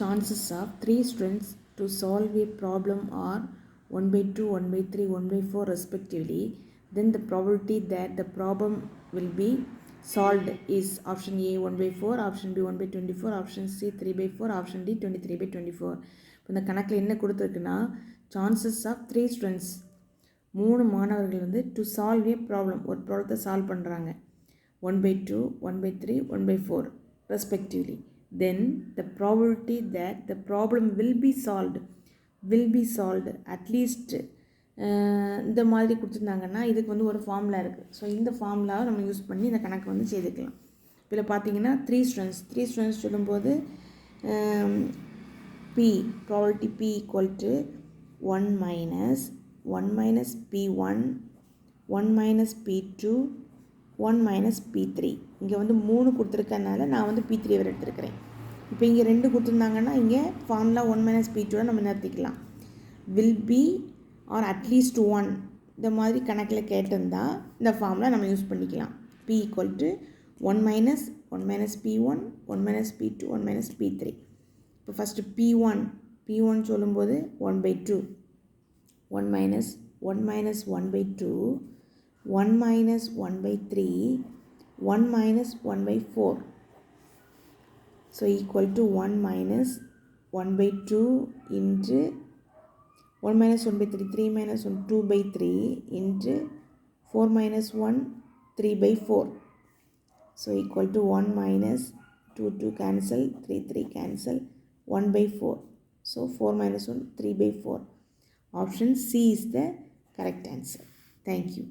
chances of 3 students to solve a problem are 1 by 2, 1 by 3, 1 by 4 respectively, then the probability that the problem will be solved is option A 1 by 4, option B 1 by 24, option C 3 by 4, option D 23 by 24. இப்போ இந்த கணக்கில் என்ன கொடுத்துருக்குன்னா chances of 3 students 3 மாணவர்கள் வந்து to solve A problem ஒரு ப்ராப்ளத்தை solve பண்ணுறாங்க 1 by 2, 1 by 3, 1 by 4 respectively. Then the probability that the problem will be solved at least இந்த மாதிரி கொடுத்துருந்தாங்கன்னா இதுக்கு வந்து ஒரு ஃபார்முலா இருக்குது. ஸோ இந்த ஃபார்முலாவை நம்ம யூஸ் பண்ணி இந்த கணக்கு வந்து செய்துக்கலாம். இதில் பார்த்தீங்கன்னா த்ரீ ஸ்டூடெண்ட்ஸ் சொல்லும்போது P probability P equal to 1 minus P1, 1 minus P2, 1 minus P3. இங்கே வந்து 3 கொடுத்துருக்கனால நான் வந்து P3 வரை எடுத்துருக்கிறேன். இப்போ இங்கே 2 கொடுத்துருந்தாங்கன்னா இங்கே ஃபார்முலா 1 minus P2 நம்ம நிறுத்திக்கலாம். will be or at least 1 இந்த மாதிரி கணக்கில் கேட்டிருந்தா இந்த ஃபார்முலா நம்ம யூஸ் பண்ணிக்கலாம். P equal to 1 minus P1, 1 minus P2, 1 minus P3. இப்போ ஃபஸ்ட்டு P1 சொல்லும்போது 1 by 2, 1 minus 1 by 2, 1 minus 1 by 3, 1 minus 1 by 4. So equal to 1 minus 1 by 2 into 1 minus 1 by 3, 3 minus 1, 2 by 3 into 4 minus 1, 3 by 4. So equal to 1 minus 2 cancel, 3 cancel, 1 by 4. So 4 minus 1, 3 by 4. Option C is the correct answer. Thank you.